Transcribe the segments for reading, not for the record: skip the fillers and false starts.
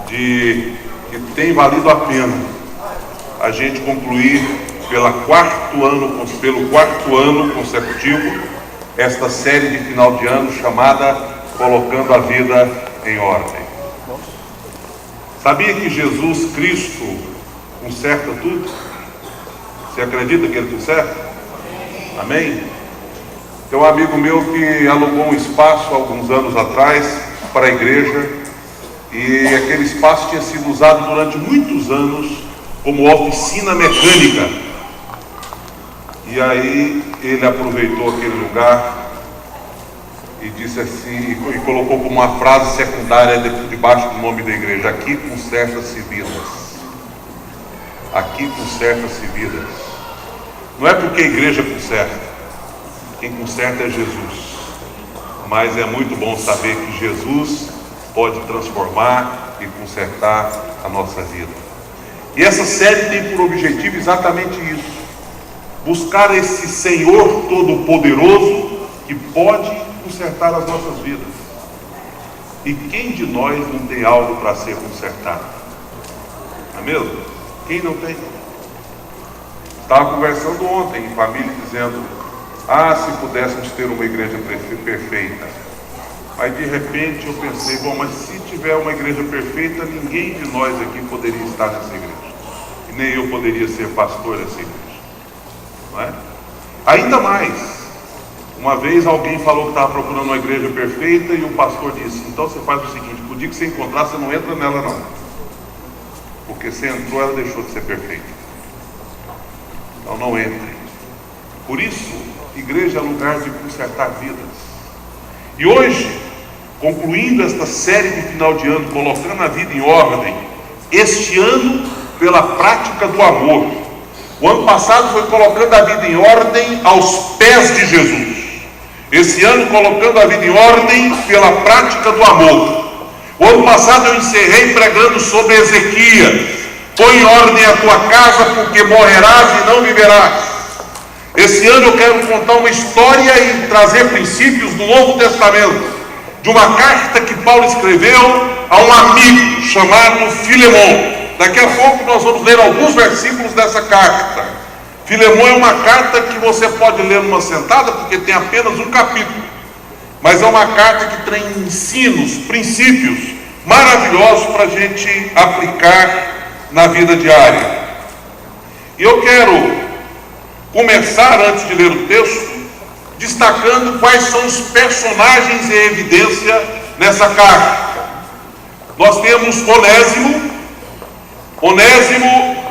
de que tem valido a pena a gente concluir pelo quarto ano consecutivo esta série de final de ano chamada Colocando a Vida em Ordem. Sabia que Jesus Cristo conserta tudo? Você acredita que Ele conserta? Amém? Tem um amigo meu que alugou um espaço alguns anos atrás para a igreja, e aquele espaço tinha sido usado durante muitos anos como oficina mecânica. E aí ele aproveitou aquele lugar e disse assim, e colocou como uma frase secundária debaixo do nome da igreja: aqui conserta-se vidas. Aqui conserta-se vidas. Não é porque a igreja conserta, quem conserta é Jesus. Mas é muito bom saber que Jesus pode transformar e consertar a nossa vida. E essa série tem por objetivo exatamente isso: buscar esse Senhor Todo-Poderoso que pode consertar as nossas vidas. E quem de nós não tem algo para ser consertado? Não é mesmo? Quem não tem? Estava conversando ontem em família, dizendo: se pudéssemos ter uma igreja perfeita. Aí de repente eu pensei: bom, mas se tiver uma igreja perfeita, ninguém de nós aqui poderia estar nessa igreja, e nem eu poderia ser pastor dessa igreja, não é? Ainda mais, uma vez alguém falou que estava procurando uma igreja perfeita, e o pastor disse: então você faz o seguinte, pro dia que você encontrar, você não entra nela não, porque você entrou, ela deixou de ser perfeita. Então não entre. Por isso, igreja é lugar de consertar vidas. E hoje, concluindo esta série de final de ano, colocando a vida em ordem, este ano pela prática do amor. O ano passado foi colocando a vida em ordem aos pés de Jesus. Esse ano colocando a vida em ordem pela prática do amor. O ano passado eu encerrei pregando sobre Ezequias: põe em ordem a tua casa, porque morrerás e não viverás. Esse ano eu quero contar uma história e trazer princípios do Novo Testamento, de uma carta que Paulo escreveu a um amigo chamado Filemon. Daqui a pouco nós vamos ler alguns versículos dessa carta. Filemon é uma carta que você pode ler numa sentada, porque tem apenas um capítulo, mas é uma carta que tem ensinos, princípios maravilhosos para a gente aplicar na vida diária. E eu quero começar, antes de ler o texto, destacando quais são os personagens em evidência nessa carta. Nós temos Onésimo. Onésimo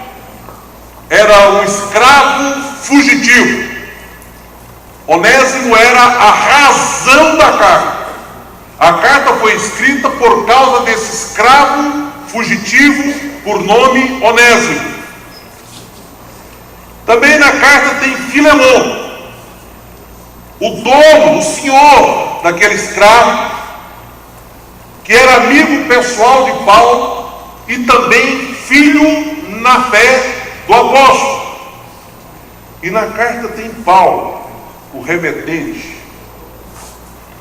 era um escravo fugitivo. Onésimo era a razão da carta. A carta foi escrita por causa desse escravo fugitivo por nome Onésimo. Também na carta tem Filemon, o dono, o senhor daquele escravo, que era amigo pessoal de Paulo e também filho na fé do apóstolo. E na carta tem Paulo, o remetente,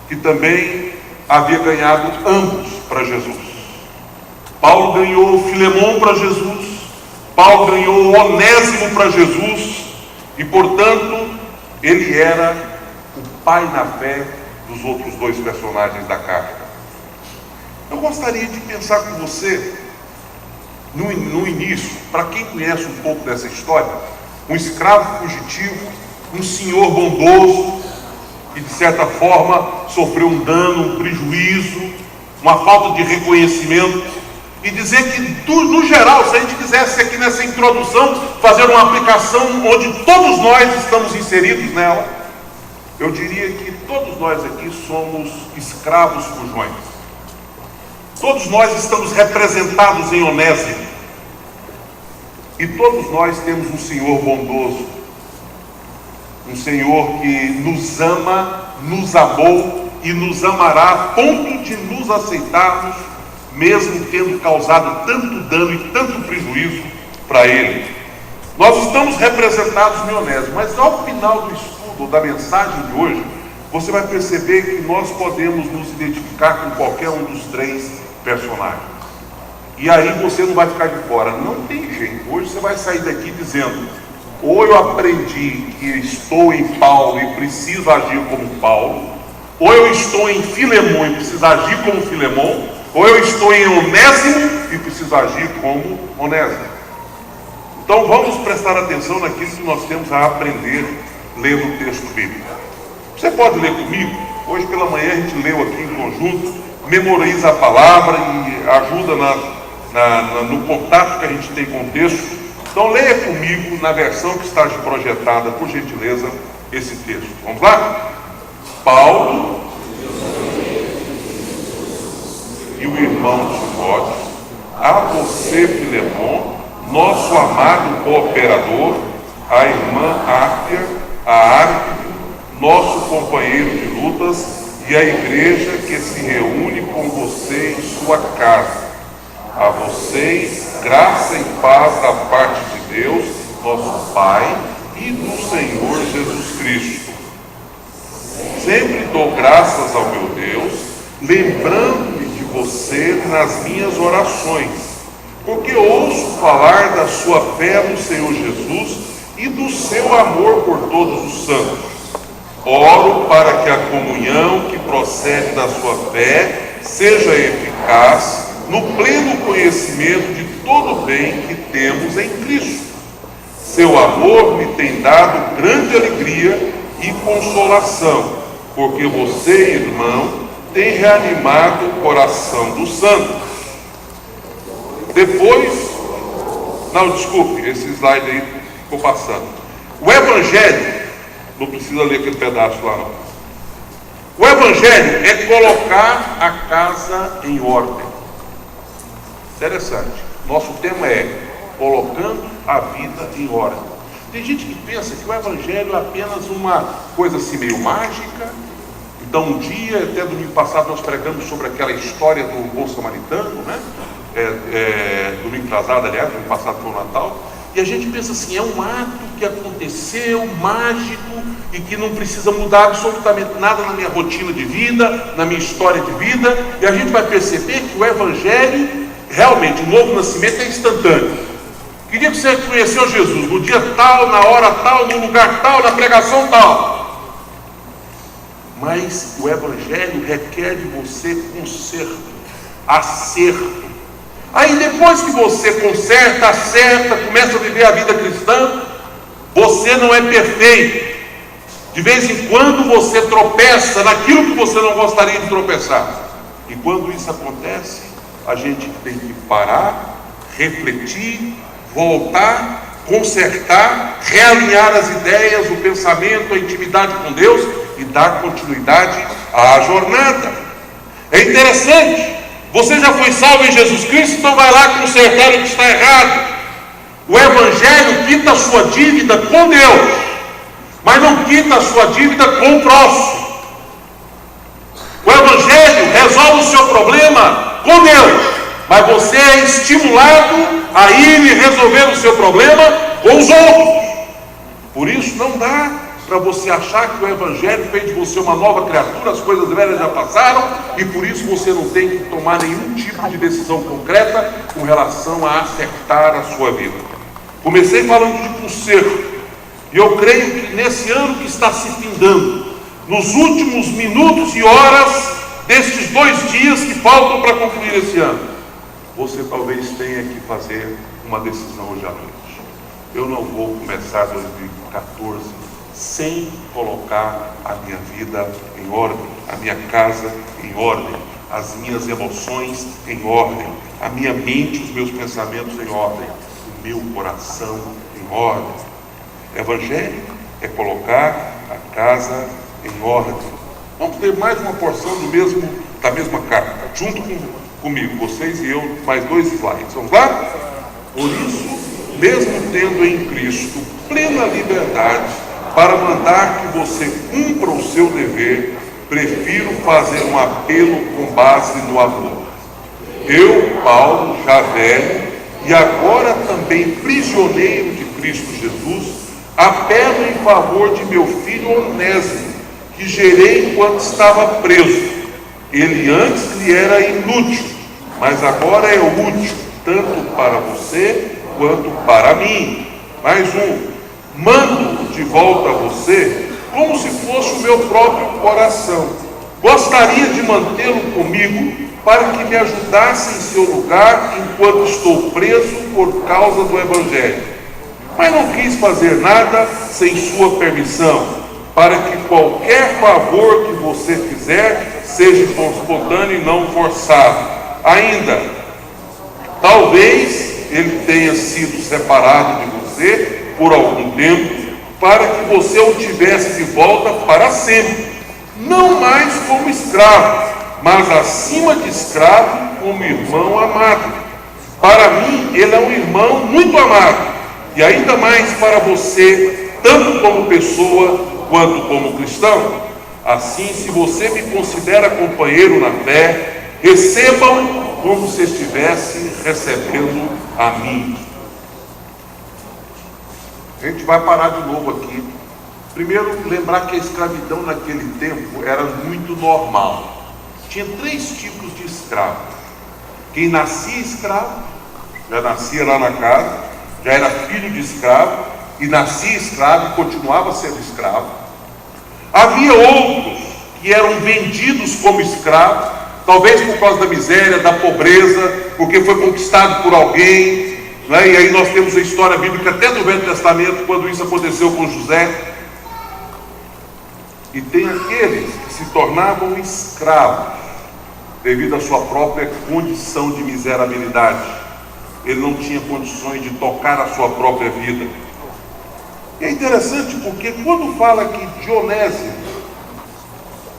que também havia ganhado ambos para Jesus. Paulo ganhou Filemon para Jesus, Paulo ganhou Onésimo para Jesus, e portanto ele era o pai na fé dos outros dois personagens da carta. Eu gostaria de pensar com você no início, para quem conhece um pouco dessa história, um escravo fugitivo, um senhor bondoso, que de certa forma sofreu um dano, um prejuízo, uma falta de reconhecimento. E dizer que, no geral, se a gente quisesse aqui nessa introdução fazer uma aplicação onde todos nós estamos inseridos nela, eu diria que todos nós aqui somos escravos fujões. Todos nós estamos representados em Onésimo. E todos nós temos um Senhor bondoso, um Senhor que nos ama, nos amou e nos amará a ponto de nos aceitarmos, mesmo tendo causado tanto dano e tanto prejuízo para Ele. Nós estamos representados em Onésimo, mas ao final do estudo da mensagem de hoje, você vai perceber que nós podemos nos identificar com qualquer um dos três personagens. e aí você não vai ficar de fora. Não tem jeito. Hoje você vai sair daqui dizendo: ou eu aprendi que estou em Paulo e preciso agir como Paulo, ou eu estou em Filemão e preciso agir como Filemão, ou eu estou em Onésimo e preciso agir como Onésimo. Então vamos prestar atenção naquilo que nós temos a aprender lendo o texto bíblico. Você pode ler comigo? Hoje pela manhã a gente leu aqui em conjunto, memoriza a palavra e ajuda no contato que a gente tem com o texto. Então leia comigo na versão que está projetada, por gentileza, esse texto. Vamos lá? Paulo e o irmão Timóteo, a você, Filemão, nosso amado cooperador, a irmã Ápia, a Arquipo, nosso companheiro de lutas, e a igreja que se reúne com você em sua casa. A vocês, graça e paz da parte de Deus, nosso Pai, e do Senhor Jesus Cristo. Sempre dou graças ao meu Deus, lembrando-me de você nas minhas orações, porque ouço falar da sua fé no Senhor Jesus e do seu amor por todos os santos. Oro para que a comunhão que procede da sua fé seja eficaz no pleno conhecimento de todo o bem que temos em Cristo. Seu amor me tem dado grande alegria e consolação, porque você, irmão, tem reanimado o coração dos santos. Depois, não, desculpe, esse slide aí ficou passando. O Evangelho, não precisa ler aquele pedaço lá não. O Evangelho é colocar a casa em ordem. Interessante. Nosso tema é colocando a vida em ordem. Tem gente que pensa que o Evangelho é apenas uma coisa assim meio mágica. Então um dia, até domingo passado, nós pregamos sobre aquela história do bom samaritano, né? Domingo atrasado, aliás, domingo passado foi o Natal. E a gente pensa assim, é um ato que aconteceu, mágico, e que não precisa mudar absolutamente nada na minha rotina de vida, na minha história de vida. E a gente vai perceber que o Evangelho, realmente, o novo nascimento é instantâneo. Queria que você conheceu Jesus no dia tal, na hora tal, no lugar tal, na pregação tal. Mas o Evangelho requer de você conserto, acerto. Aí depois que você conserta, acerta, começa a viver a vida cristã, você não é perfeito. De vez em quando você tropeça naquilo que você não gostaria de tropeçar. E quando isso acontece, a gente tem que parar, refletir, voltar, consertar, realinhar as ideias, o pensamento, a intimidade com Deus e dar continuidade à jornada. É interessante. Você já foi salvo em Jesus Cristo, então vai lá consertar o que está errado. O Evangelho quita a sua dívida com Deus, mas não quita a sua dívida com o próximo. O Evangelho resolve o seu problema com Deus, mas você é estimulado a ir e resolver o seu problema com os outros. Por isso não dá para você achar que o Evangelho fez de você uma nova criatura, as coisas velhas já passaram, e por isso você não tem que tomar nenhum tipo de decisão concreta com relação a acertar a sua vida. Comecei falando de conserto, e eu creio que nesse ano que está se findando, nos últimos minutos e horas destes 2 dias que faltam para concluir esse ano, você talvez tenha que fazer uma decisão hoje à noite. Eu não vou começar 2014 sem colocar a minha vida em ordem, a minha casa em ordem, as minhas emoções em ordem, a minha mente, os meus pensamentos em ordem, o meu coração em ordem. Evangelho é colocar a casa em ordem. Vamos ter mais uma porção da mesma carta, junto comigo, vocês e eu, mais 2 slides. Vamos lá? Por isso, mesmo tendo em Cristo plena liberdade para mandar que você cumpra o seu dever, prefiro fazer um apelo com base no amor. Eu, Paulo, já velho, e agora também prisioneiro de Cristo Jesus, apelo em favor de meu filho Onésimo, que gerei enquanto estava preso. Ele antes lhe era inútil, mas agora é útil. tanto para você quanto para mim. Mais um: mando de volta a você como se fosse o meu próprio coração. Gostaria de mantê-lo comigo para que me ajudasse em seu lugar enquanto estou preso por causa do Evangelho. Mas não quis fazer nada sem sua permissão, para que qualquer favor que você fizer seja espontâneo e não forçado. Ainda, talvez ele tenha sido separado de você por algum tempo, para que você o tivesse de volta para sempre, não mais como escravo, mas acima de escravo, como irmão amado. Para mim, ele é um irmão muito amado, e ainda mais para você, tanto como pessoa quanto como cristão. Assim, se você me considera companheiro na fé, receba-o como se estivesse recebendo a mim. A gente vai parar de novo aqui. Primeiro, lembrar que a escravidão naquele tempo era muito normal. Tinha 3 tipos de escravos. Quem nascia escravo, já nascia lá na casa, já era filho de escravo, e nascia escravo e continuava sendo escravo. Havia outros que eram vendidos como escravos, talvez por causa da miséria, da pobreza, porque foi conquistado por alguém, né? E aí nós temos a história bíblica até do Velho Testamento, quando isso aconteceu com José. E tem aqueles que se tornavam escravos devido à sua própria condição de miserabilidade. Ele não tinha condições de tocar a sua própria vida. E é interessante porque quando fala aqui de Onésimo,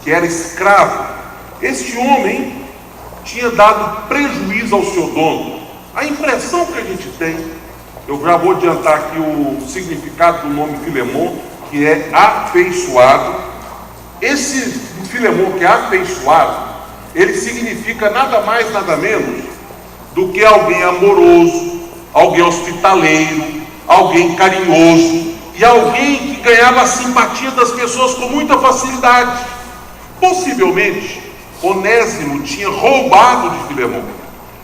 que era escravo, este homem tinha dado prejuízo ao seu dono. A impressão que a gente tem, eu já vou adiantar aqui o significado do nome Filemon, que é afeiçoado. Esse Filemon, que é afeiçoado, ele significa nada mais, nada menos do que alguém amoroso, alguém hospitaleiro, alguém carinhoso e alguém que ganhava a simpatia das pessoas com muita facilidade. Possivelmente, Onésimo tinha roubado de Filemon.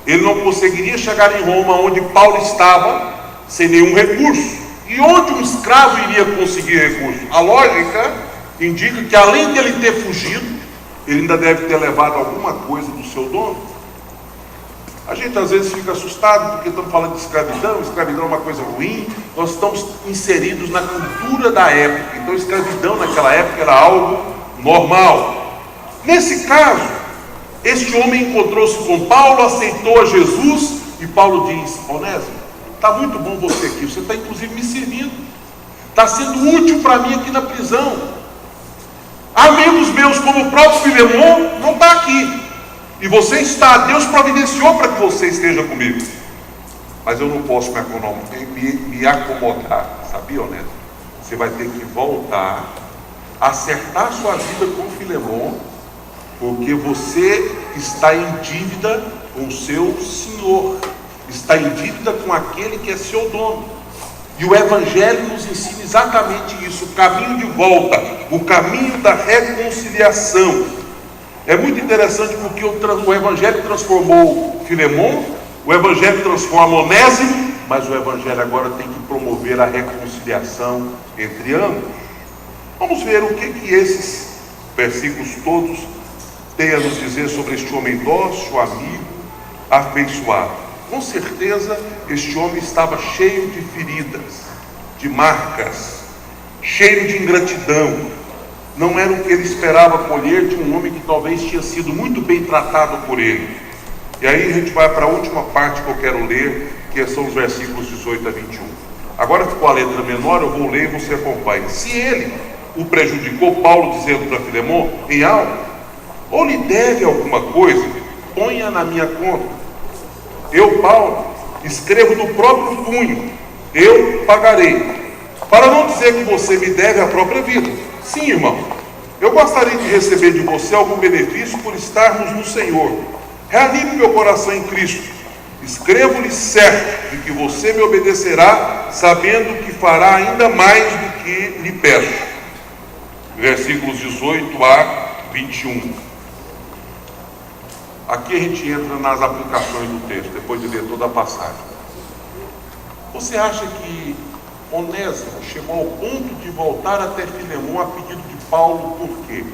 Ele não conseguiria chegar em Roma, onde Paulo estava, sem nenhum recurso. E onde um escravo iria conseguir recurso? A lógica indica que, além de ele ter fugido, ele ainda deve ter levado alguma coisa do seu dono. A gente às vezes fica assustado porque estamos falando de escravidão. Escravidão é uma coisa ruim. Nós estamos inseridos na cultura da época. Então, escravidão naquela época era algo normal. Nesse caso, este homem encontrou-se com Paulo, aceitou a Jesus, e Paulo diz: Onésimo, está muito bom você aqui, você está inclusive me servindo, está sendo útil para mim aqui na prisão. Amigos meus, como o próprio Filemon, não está aqui, e você está, Deus providenciou para que você esteja comigo, mas eu não posso me acomodar, sabia, Onésimo? Você vai ter que voltar, acertar sua vida com Filemon, porque você está em dívida com o seu Senhor, está em dívida com aquele que é seu dono. E o Evangelho nos ensina exatamente isso, o caminho de volta, o caminho da reconciliação. É muito interessante porque o Evangelho transformou Filemon, o Evangelho transforma Onésimo, mas o Evangelho agora tem que promover a reconciliação entre ambos. Vamos ver o que esses versículos todos têm a nos dizer sobre este homem dócil, amigo, afeiçoado. Com certeza, este homem estava cheio de feridas, de marcas, cheio de ingratidão. Não era o que ele esperava colher de um homem que talvez tinha sido muito bem tratado por ele. E aí a gente vai para a última parte que eu quero ler, que são os versículos 18 a 21. Agora ficou a letra menor, eu vou ler e você acompanha. Se ele o prejudicou, Paulo dizendo para Filemon, em algo, ou lhe deve alguma coisa, ponha na minha conta. Eu, Paulo, escrevo do próprio punho, eu pagarei. Para não dizer que você me deve a própria vida. Sim, irmão, eu gostaria de receber de você algum benefício por estarmos no Senhor. Reanime meu coração em Cristo. Escrevo-lhe certo de que você me obedecerá, sabendo que fará ainda mais do que lhe peço. Versículos 18 a 21. Aqui a gente entra nas aplicações do texto, depois de ler toda a passagem. Você acha que Onésimo chegou ao ponto de voltar até Filemão a pedido de Paulo, por quê?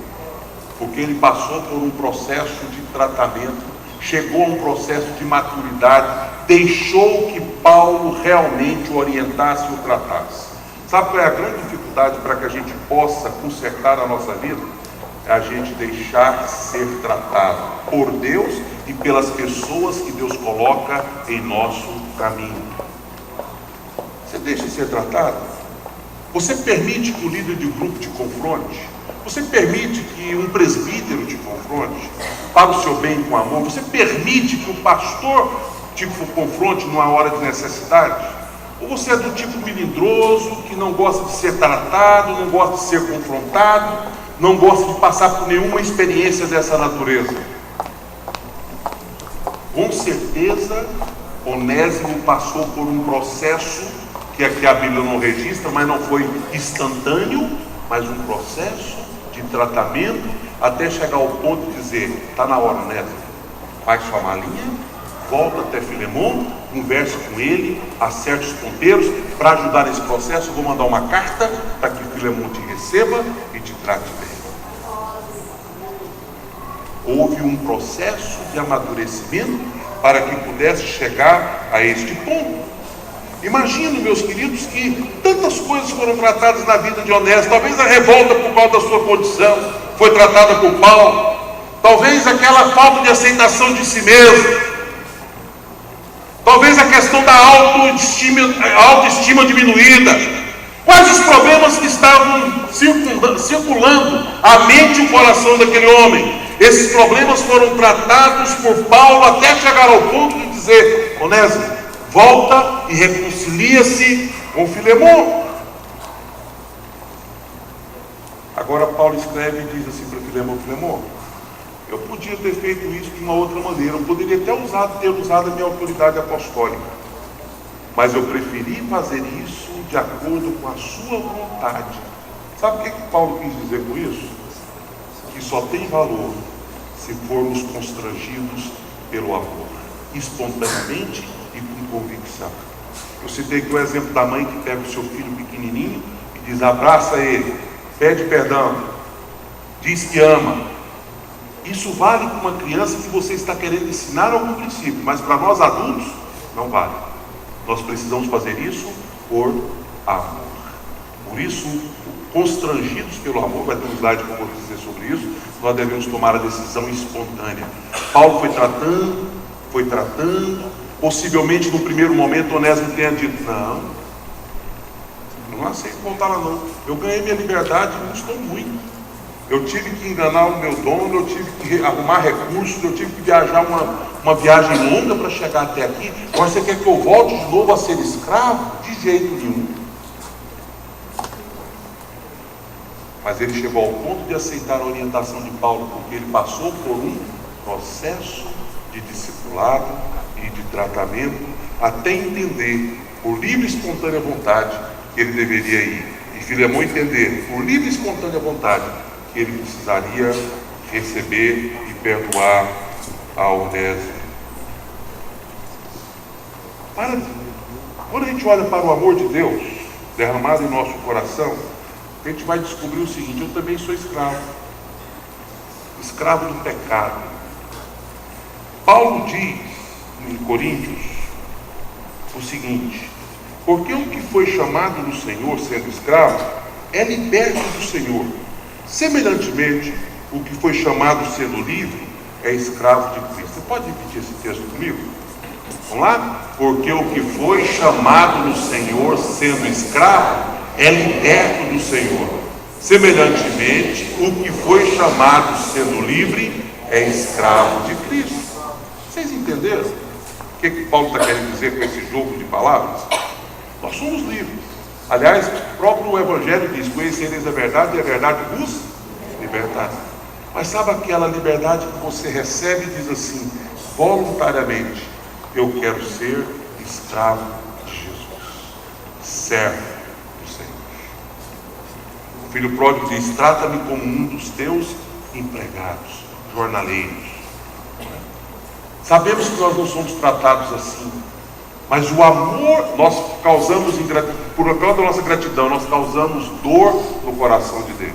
Porque ele passou por um processo de tratamento, chegou a um processo de maturidade, deixou que Paulo realmente o orientasse e o tratasse. Sabe qual é a grande dificuldade para que a gente possa consertar a nossa vida? É a gente deixar ser tratado por Deus e pelas pessoas que Deus coloca em nosso caminho. Você deixa ser tratado? Você permite que o líder de grupo te confronte? Você permite que um presbítero te confronte para o seu bem com amor? Você permite que o pastor te confronte numa hora de necessidade? Ou você é do tipo melindroso, que não gosta de ser tratado, não gosta de ser confrontado, não gosta de passar por nenhuma experiência dessa natureza? Com certeza, Onésimo passou por um processo que aqui a Bíblia não registra, mas não foi instantâneo, mas um processo de tratamento, até chegar ao ponto de dizer: está na hora, Onésimo, faz sua malinha, volta até Filemão, converse com ele, acerte os ponteiros. Para ajudar nesse processo, eu vou mandar uma carta para que Filemão te receba e te trate bem. Houve um processo de amadurecimento para que pudesse chegar a este ponto. Imagino, meus queridos, que tantas coisas foram tratadas na vida de Onésimo. Talvez a revolta por causa da sua condição foi tratada por Paulo. Talvez aquela falta de aceitação de si mesmo. Talvez a questão da autoestima diminuída. Quais os problemas que estavam circulando a mente e o coração daquele homem? Esses problemas foram tratados por Paulo até chegar ao ponto de dizer: Onésimo, volta e reconcilia-se com Filemão. Agora Paulo escreve e diz assim para Filemão: Filemão, eu podia ter feito isso de uma outra maneira, eu poderia até ter usado a minha autoridade apostólica, mas eu preferi fazer isso de acordo com a sua vontade. Sabe o que Paulo quis dizer com isso? Que só tem valor se formos constrangidos pelo amor, espontaneamente e com convicção. Eu citei aqui o exemplo da mãe que pega o seu filho pequenininho e diz: abraça ele, pede perdão, diz que ama. Isso vale para uma criança que você está querendo ensinar algum princípio, mas para nós adultos não vale. Nós precisamos fazer isso por amor. Por isso, constrangidos pelo amor, vai ter um slide que eu vou dizer sobre isso, nós devemos tomar a decisão espontânea. Paulo foi tratando, possivelmente no primeiro momento Onésimo tenha dito: não aceito voltar lá não, eu ganhei minha liberdade, me custou muito, eu tive que enganar o meu dono, eu tive que arrumar recursos, eu tive que viajar uma viagem longa para chegar até aqui. Agora você quer que eu volte de novo a ser escravo? De jeito nenhum. Mas ele chegou ao ponto de aceitar a orientação de Paulo, porque ele passou por um processo de discipulado e de tratamento, até entender, por livre e espontânea vontade, que ele deveria ir. E Filemão entender, por livre e espontânea vontade, que ele precisaria receber e perdoar a Onésimo. Quando a gente olha para o amor de Deus derramado em nosso coração, a gente vai descobrir o seguinte: eu também sou escravo do pecado. Paulo diz em Coríntios o seguinte: porque o que foi chamado do Senhor sendo escravo é liberto do Senhor. Semelhantemente, o que foi chamado sendo livre é escravo de Cristo. Você pode repetir esse texto comigo? Vamos lá? Porque o que foi chamado do Senhor sendo escravo é liberto do Senhor. Semelhantemente, o que foi chamado sendo livre é escravo de Cristo. Vocês entenderam o que Paulo está querendo dizer com esse jogo de palavras? Nós somos livres. Aliás, o próprio Evangelho diz: conhecereis a verdade e a verdade vos libertará. Mas sabe aquela liberdade que você recebe e diz assim, voluntariamente: eu quero ser escravo de Jesus, servo do Senhor. O filho pródigo diz: trata-me como um dos teus empregados, jornaleiros. Sabemos que nós não somos tratados assim, mas o amor, nós causamos por causa da nossa gratidão, nós causamos dor no coração de Deus.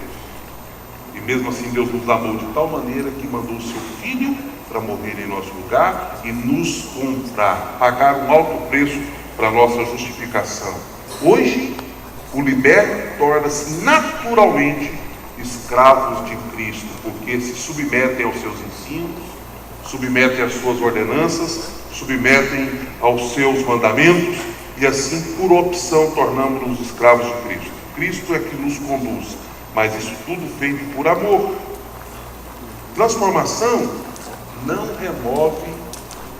E mesmo assim Deus nos amou de tal maneira que mandou o seu Filho para morrer em nosso lugar e nos comprar, pagar um alto preço para a nossa justificação. Hoje, o liberto torna-se naturalmente escravos de Cristo, porque se submetem aos seus ensinos, submetem às suas ordenanças, submetem aos seus mandamentos, e assim, por opção, tornamos-nos escravos de Cristo. Cristo é que nos conduz, mas isso tudo feito por amor. Transformação não remove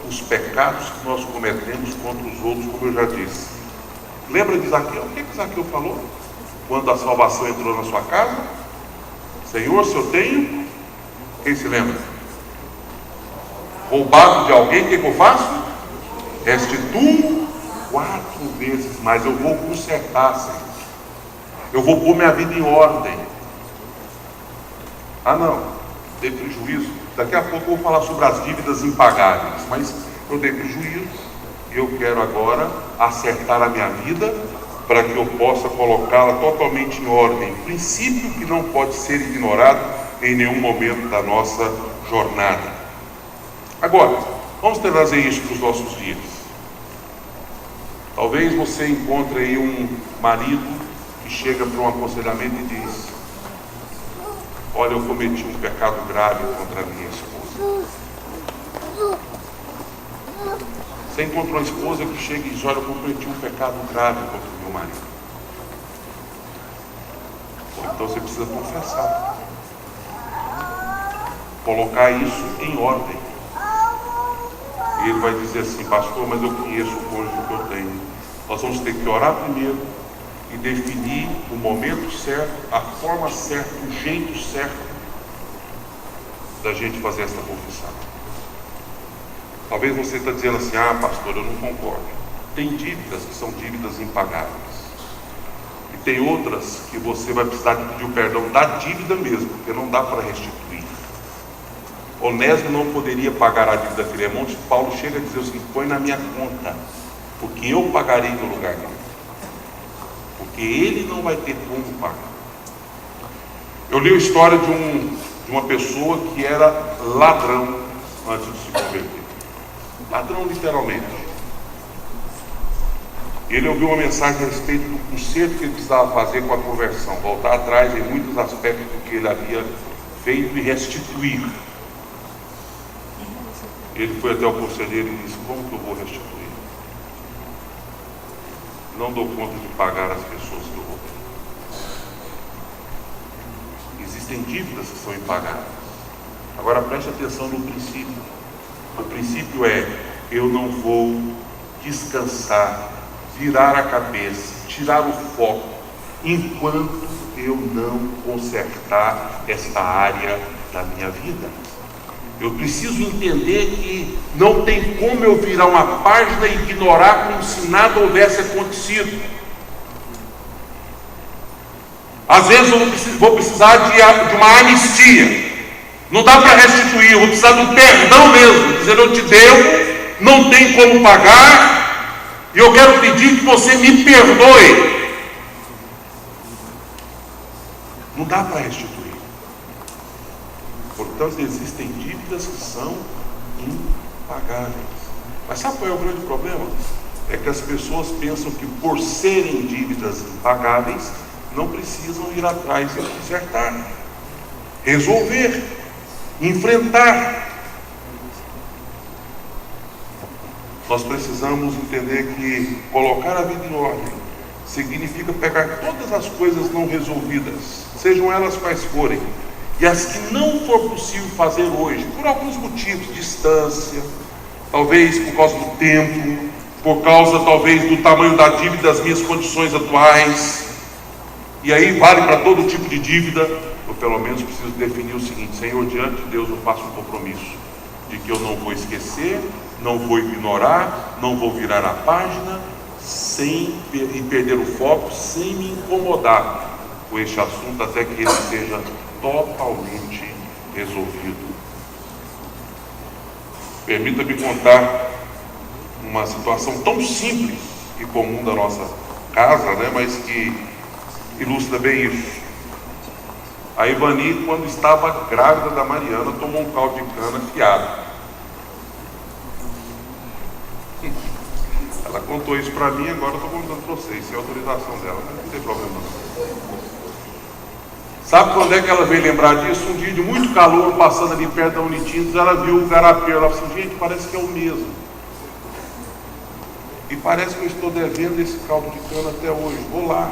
os pecados que nós cometemos contra os outros, como eu já disse. Lembra de Zaqueu? O que Zaqueu falou quando a salvação entrou na sua casa? Senhor, se eu tenho, quem se lembra? Roubado de alguém, o que eu faço? Restituo 4 vezes mais. Eu vou consertar, Senhor. Eu vou pôr minha vida em ordem. Ah, não, dei prejuízo. Daqui a pouco eu vou falar sobre as dívidas impagáveis, mas eu dei prejuízo e eu quero agora acertar a minha vida para que eu possa colocá-la totalmente em ordem. Princípio que não pode ser ignorado em nenhum momento da nossa jornada. Agora, vamos trazer isso para os nossos dias. Talvez você encontre aí um marido que chega para um aconselhamento e diz: olha, eu cometi um pecado grave contra a minha esposa. Você encontra uma esposa que chega e diz: olha, eu cometi um pecado grave contra o meu marido. Então você precisa confessar, colocar isso em ordem. E ele vai dizer assim: pastor, mas eu conheço o cônjuge que eu tenho. Nós vamos ter que orar primeiro e definir o momento certo, a forma certa, o jeito certo da gente fazer essa confissão. Talvez você está dizendo assim: ah, pastor, eu não concordo. Tem dívidas que são dívidas impagáveis. E tem outras que você vai precisar de pedir o perdão da dívida mesmo, porque não dá para restituir. Onésimo não poderia pagar a dívida de Filemão. Paulo chega a dizer assim: põe na minha conta, porque eu pagarei no lugar dele. Porque ele não vai ter como pagar. Eu li a história de uma pessoa que era ladrão antes de se converter. Ladrão literalmente. Ele ouviu uma mensagem a respeito do conserto que ele precisava fazer com a conversão, voltar atrás em muitos aspectos do que ele havia feito e restituir. Ele foi até o conselheiro e disse: como que eu vou restituir? Não dou conta de pagar as pessoas que eu roubei. Existem dívidas que são impagáveis. Agora preste atenção no princípio. O princípio é: eu não vou descansar, virar a cabeça, tirar o foco, enquanto eu não consertar esta área da minha vida. Eu preciso entender que não tem como eu virar uma página e ignorar como se nada houvesse acontecido. Às vezes eu vou precisar de uma anistia. Não dá para restituir, eu vou precisar do perdão mesmo. Dizer: eu te devo, não tem como pagar, e eu quero pedir que você me perdoe. Não dá para restituir. Portanto, existem dívidas que são impagáveis. Mas sabe qual é o grande problema? É que as pessoas pensam que por serem dívidas impagáveis, não precisam ir atrás e consertar, resolver, enfrentar. Nós precisamos entender que colocar a vida em ordem significa pegar todas as coisas não resolvidas, sejam elas quais forem, e as que não for possível fazer hoje, por alguns motivos: distância, talvez por causa do tempo, por causa talvez do tamanho da dívida, das minhas condições atuais, e aí vale para todo tipo de dívida. Eu pelo menos preciso definir o seguinte: Senhor, diante de Deus eu faço um compromisso de que eu não vou esquecer, não vou ignorar, não vou virar a página e perder o foco, sem me incomodar com este assunto até que ele seja totalmente resolvido. Permita-me contar uma situação tão simples e comum da nossa casa, né, mas que ilustra bem isso. A Ivani, quando estava grávida da Mariana, tomou um caldo de cana fiado. Ela contou isso para mim, agora eu estou contando para vocês, sem autorização dela, mas não tem problema não. Sabe quando é que ela veio lembrar disso? Um dia de muito calor, passando ali perto da Unitintos, ela viu o garapeiro. Ela falou assim: gente, parece que é o mesmo. E parece que eu estou devendo esse caldo de cana até hoje. Vou lá.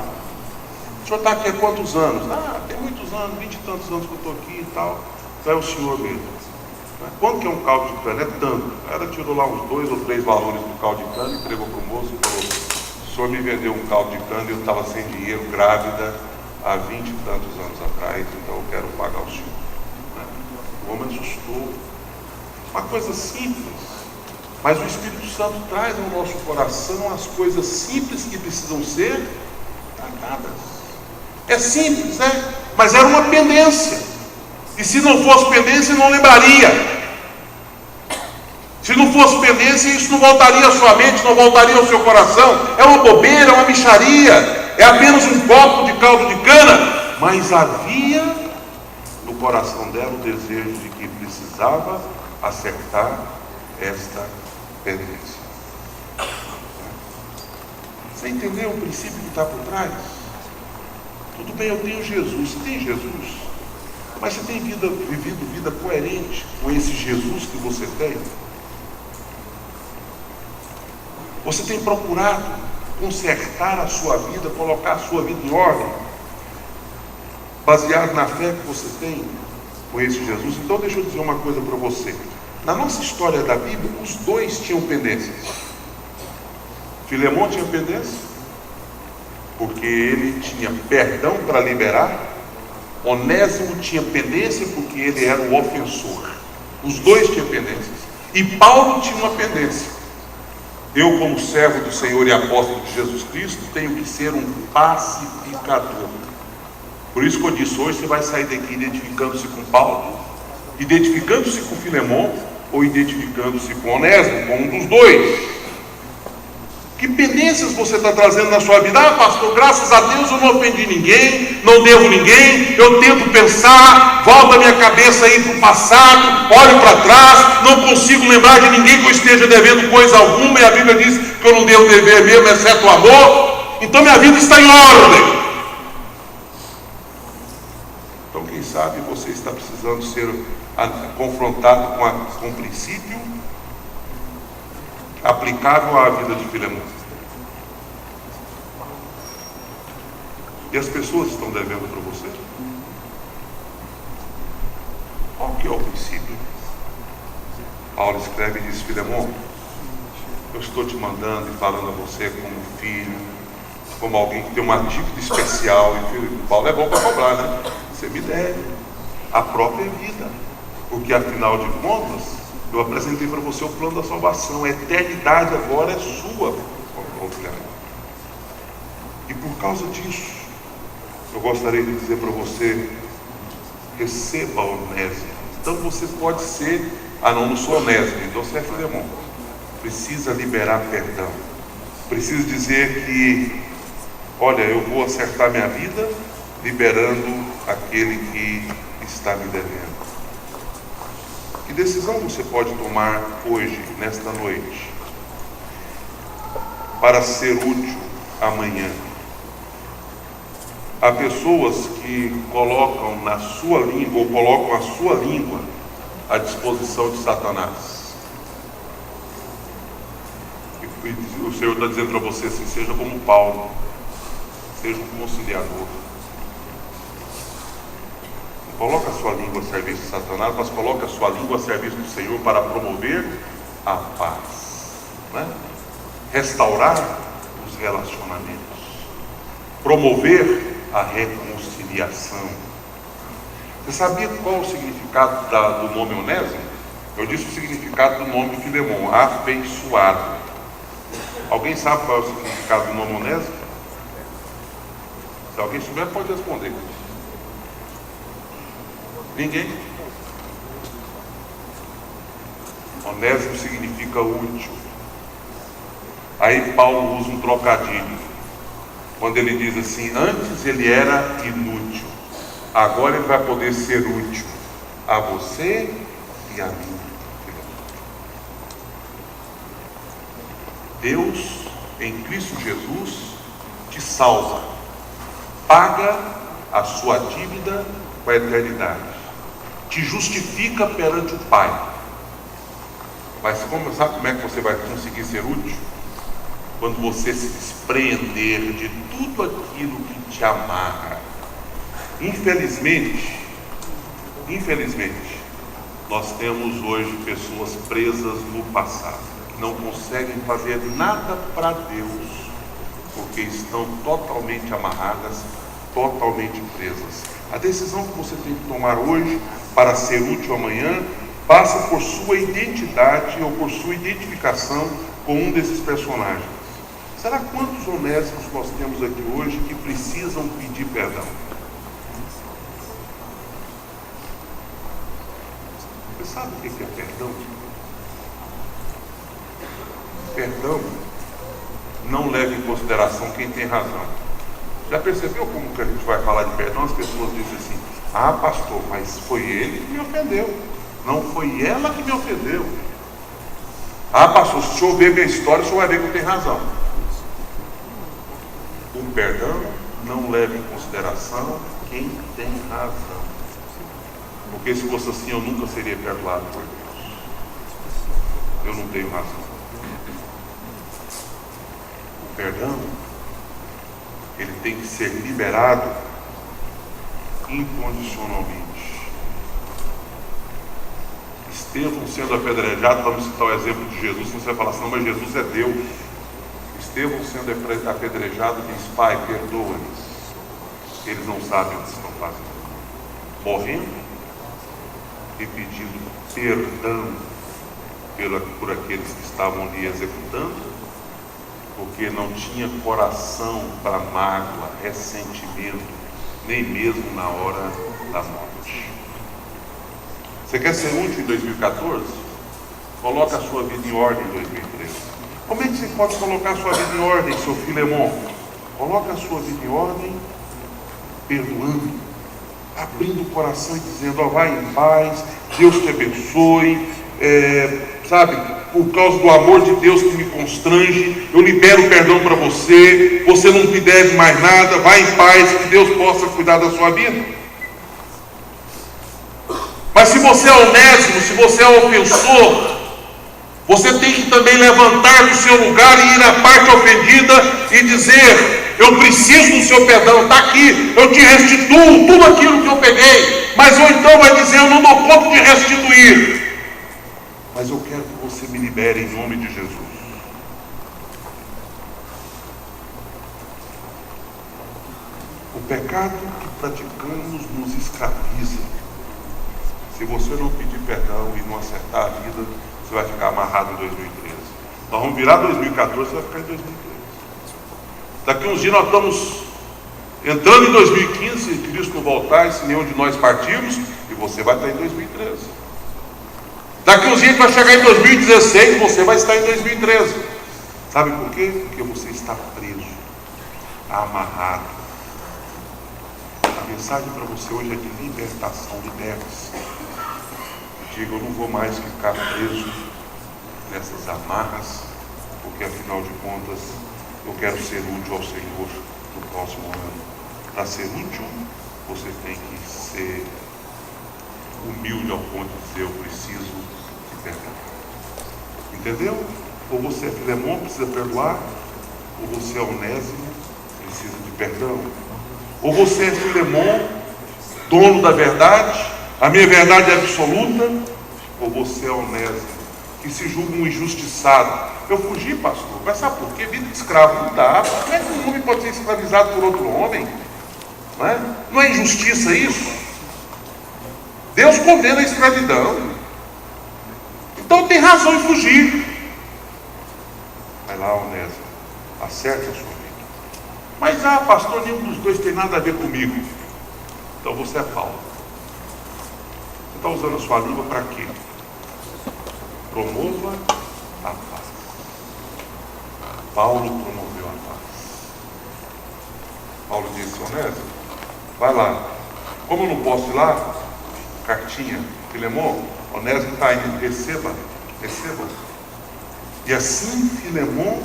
O senhor está aqui há quantos anos? Ah, tem muitos anos, 20 e tantos anos que eu estou aqui e tal. Então é o senhor mesmo. Quanto que é um caldo de cana? É tanto. Ela tirou lá uns 2 ou 3 valores do caldo de cana, entregou para o moço e falou: o senhor me vendeu um caldo de cana e eu estava sem dinheiro, grávida, há 20 e tantos anos atrás, então eu quero pagar o senhor. O homem assustou. Uma coisa simples, mas o Espírito Santo traz ao nosso coração as coisas simples que precisam ser tratadas. É simples, né? Mas era uma pendência. E se não fosse pendência, não lembraria. Se não fosse pendência, isso não voltaria à sua mente, não voltaria ao seu coração. É uma bobeira, é uma mixaria, é apenas um copo de caldo de cana. Mas havia no coração dela o desejo de que precisava acertar esta pendência. Você entendeu o princípio que está por trás? Tudo bem, eu tenho Jesus. Você tem Jesus? Mas você tem vivido vida coerente com esse Jesus que você tem? Você tem procurado consertar a sua vida, colocar a sua vida em ordem, baseado na fé que você tem com esse Jesus? Então deixa eu dizer uma coisa para você. Na nossa história da Bíblia, os dois tinham pendências. Filemão tinha pendência, porque ele tinha perdão para liberar. Onésimo tinha pendência, porque ele era o ofensor. Os dois tinham pendências. E Paulo tinha uma pendência. Eu, como servo do Senhor e apóstolo de Jesus Cristo, tenho que ser um pacificador. Por isso que eu disse, hoje você vai sair daqui identificando-se com Paulo, identificando-se com Filemão, ou identificando-se com Onésimo, com um dos dois. Que pendências você está trazendo na sua vida? Ah, pastor, graças a Deus eu não ofendi ninguém, não devo ninguém. Eu tento pensar, volto a minha cabeça aí para o passado, olho para trás, não consigo lembrar de ninguém que eu esteja devendo coisa alguma, e a Bíblia diz que eu não devo dever mesmo, exceto o amor. Então minha vida está em ordem. Então quem sabe você está precisando ser confrontado com um princípio aplicável à vida de Filemão. E as pessoas estão devendo para você? Qual que é o princípio? Paulo escreve e diz: Filemão, eu estou te mandando e falando a você como filho, como alguém que tem uma dívida especial. E filho, Paulo é bom para cobrar, né? Você me deve a própria vida, porque afinal de contas eu apresentei para você o plano da salvação. A eternidade agora é sua. E por causa disso, eu gostaria de dizer para você: receba Onésimo. Então você pode ser, não sou Onésimo, então você é Filemão. Precisa liberar perdão. Precisa dizer que, olha, eu vou acertar minha vida liberando aquele que está me devendo. Que decisão você pode tomar hoje, nesta noite, para ser útil amanhã? Há pessoas que colocam na sua língua, ou colocam a sua língua à disposição de Satanás. E o Senhor está dizendo para você assim: seja como Paulo, seja um conciliador. Não coloca a sua língua a serviço de Satanás, mas coloca a sua língua a serviço do Senhor para promover a paz, né? Restaurar os relacionamentos, promover a reconciliação. Você sabia qual o significado do nome Onésimo? Eu disse o significado do nome Filemão: afeiçoado. Alguém sabe qual é o significado do nome Onésimo? Se alguém souber, pode responder. Ninguém? Onésimo significa útil. Aí Paulo usa um trocadilho, quando ele diz assim: antes ele era inútil, agora ele vai poder ser útil a você e a mim. Deus, em Cristo Jesus, te salva, paga a sua dívida com a eternidade, te justifica perante o Pai. Mas sabe como é que você vai conseguir ser útil? Quando você se desprender de tudo aquilo que te amarra. Infelizmente, nós temos hoje pessoas presas no passado, que não conseguem fazer nada para Deus, porque estão totalmente amarradas, totalmente presas. A decisão que você tem que tomar hoje para ser útil amanhã passa por sua identidade ou por sua identificação com um desses personagens. Será quantos honestos nós temos aqui hoje que precisam pedir perdão? Você sabe o que é perdão? Perdão não leva em consideração quem tem razão. Já percebeu como que a gente vai falar de perdão? As pessoas dizem assim: ah, pastor, mas foi ele que me ofendeu, não foi ela que me ofendeu. Ah, pastor, se o senhor ver minha história, o senhor vai ver que eu tenho razão. O perdão não leva em consideração quem tem razão. Porque se fosse assim, eu nunca seria perdoado por Deus. Eu não tenho razão. O perdão, ele tem que ser liberado incondicionalmente. Estevão sendo apedrejado, vamos citar o exemplo de Jesus, você vai falar assim: não, mas Jesus é Deus. Estevão sendo apedrejado diz: Pai, perdoa-lhes, eles não sabem o que estão fazendo. Morrendo e pedindo perdão por aqueles que estavam ali executando, porque não tinha coração para mágoa, ressentimento, nem mesmo na hora da morte. Você quer ser útil em 2014? Coloca a sua vida em ordem em 2013. Como é que você pode colocar a sua vida em ordem, seu Filemon? Coloca a sua vida em ordem perdoando, abrindo o coração e dizendo: ó, vai em paz, Deus te abençoe, sabe, por causa do amor de Deus que me constrange, eu libero perdão para você, você não me deve mais nada, vai em paz, que Deus possa cuidar da sua vida. Mas se você é Onésimo, se você é ofensor, você tem que também levantar do seu lugar e ir à parte ofendida e dizer: eu preciso do seu perdão, está aqui, eu te restituo tudo aquilo que eu peguei. Mas ou então vai dizer: eu não dou conta de restituir, mas eu quero que você me libere em nome de Jesus. O pecado que praticamos nos escraviza. Se você não pedir perdão e não acertar a vida, você vai ficar amarrado em 2013. Nós vamos virar 2014, você vai ficar em 2013. Daqui uns dias nós estamos entrando em 2015, se Cristo não voltar, e se nenhum de nós partirmos, e você vai estar em 2013. Daqui uns dias vai chegar em 2016, e você vai estar em 2013. Sabe por quê? Porque você está preso, amarrado. A mensagem para você hoje é de libertação, liberte-se. Diga: eu não vou mais ficar preso nessas amarras, porque afinal de contas eu quero ser útil ao Senhor no próximo ano. Para ser útil, você tem que ser humilde ao ponto de dizer: eu preciso de perdão. Entendeu? Ou você é Filemon, precisa perdoar, ou você é Onésimo, precisa de perdão. Ou você é Filemon, dono da verdade, a minha verdade é absoluta, ou você é Onésimo, que se julga um injustiçado. Eu fugi, pastor, mas sabe por quê? Vida de escravo não dá. Como é que um homem pode ser escravizado por outro homem? Não é injustiça isso? Deus condena a escravidão. Então tem razão em fugir. Vai lá, Onésimo, acerte a sua vida. Mas, pastor, nenhum dos dois tem nada a ver comigo. Então você é Paulo. Você está usando a sua língua para quê? promova a paz. Paulo promoveu a paz. Paulo disse: Onésimo, vai lá. Como eu não posso ir lá, cartinha, Filemon, Onésimo está indo, receba. E assim Filemon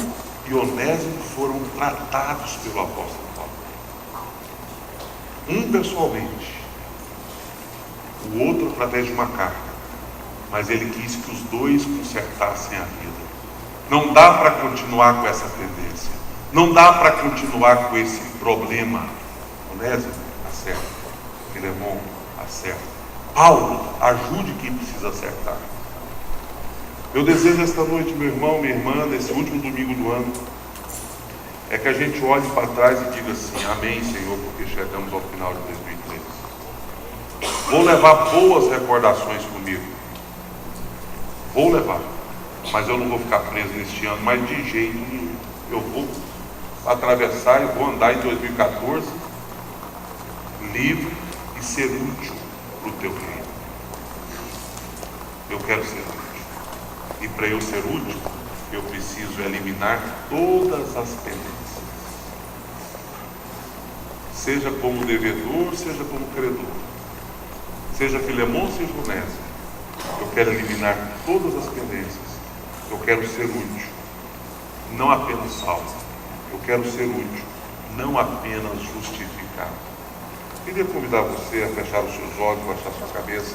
e Onésimo foram tratados pelo apóstolo Paulo. Um pessoalmente, o outro através de uma carta. Mas ele quis que os dois consertassem a vida. Não dá para continuar com essa tendência. Não dá para continuar com esse problema. Onésimo, acerta. Filemon, acerta. Paulo, ajude quem precisa acertar. Eu desejo esta noite, meu irmão, minha irmã, nesse último domingo do ano, é que a gente olhe para trás e diga assim: amém, Senhor, porque chegamos ao final de 2013. Vou levar boas recordações comigo. Vou levar. Mas eu não vou ficar preso neste ano, mas de jeito nenhum. Eu vou atravessar e vou andar em 2014 livre e ser útil para o teu reino. Eu quero ser útil. E para eu ser útil, eu preciso eliminar todas as pendências. Seja como devedor, seja como credor. Seja Filemon, seja Onésimo. Eu quero eliminar todas as pendências. Eu quero ser útil, não apenas salvo. Eu quero ser útil, não apenas justificado. Queria convidar você a fechar os seus olhos, baixar sua cabeça.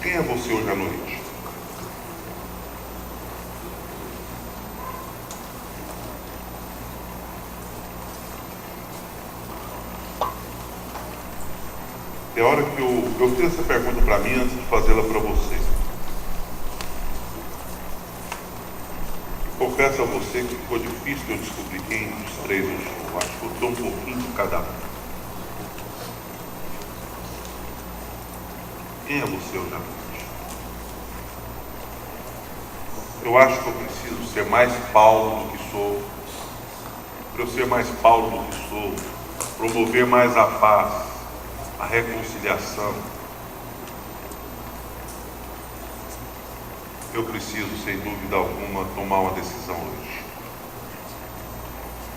Quem é você hoje à noite? É hora que eu fiz essa pergunta para mim antes de fazê-la para você. Confesso a você que ficou difícil eu descobrir quem dos três eu sou. Acho que eu estou um pouquinho de cada um. Quem é você hoje à noite? Eu acho que eu preciso ser mais Paulo do que sou. Para eu ser mais Paulo do que sou, promover mais a paz, a reconciliação, eu preciso, sem dúvida alguma, tomar uma decisão hoje.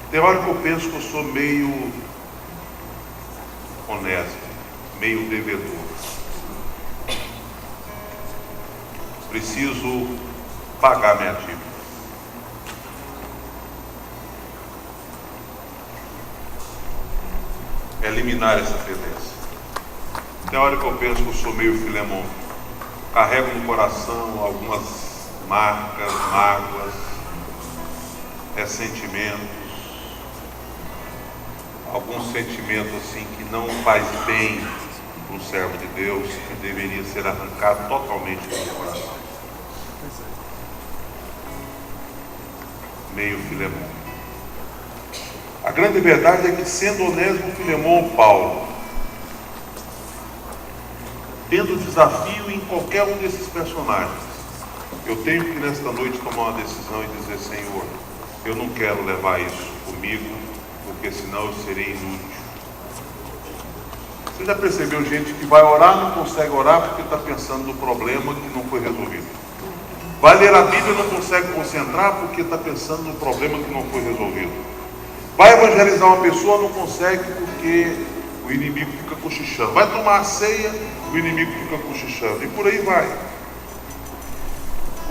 Tem hora que eu penso que eu sou meio honesto, meio devedor. Preciso pagar minha dívida. Eliminar essa tendência. Tem hora que eu penso que eu sou meio Filemon. Carrego no coração algumas marcas, mágoas, ressentimentos, alguns sentimentos assim que não faz bem para o servo de Deus, que deveria ser arrancado totalmente do meu coração. Meio Filemon. A grande verdade é que, sendo Onésimo, Filemon ou Paulo, tendo desafio em qualquer um desses personagens, eu tenho que nesta noite tomar uma decisão e dizer: Senhor, eu não quero levar isso comigo, porque senão eu serei inútil. Você já percebeu gente que vai orar, não consegue orar porque está pensando no problema que não foi resolvido? Vai ler a Bíblia e não consegue concentrar porque está pensando no problema que não foi resolvido? Vai evangelizar uma pessoa, não consegue porque o inimigo fica cochichando. Vai tomar a ceia, o inimigo fica cochichando. E por aí vai.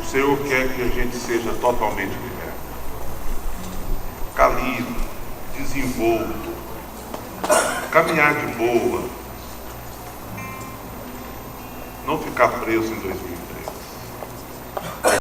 O Senhor quer que a gente seja totalmente liberto, calido, desenvolto, caminhar de boa, não ficar preso em 2020.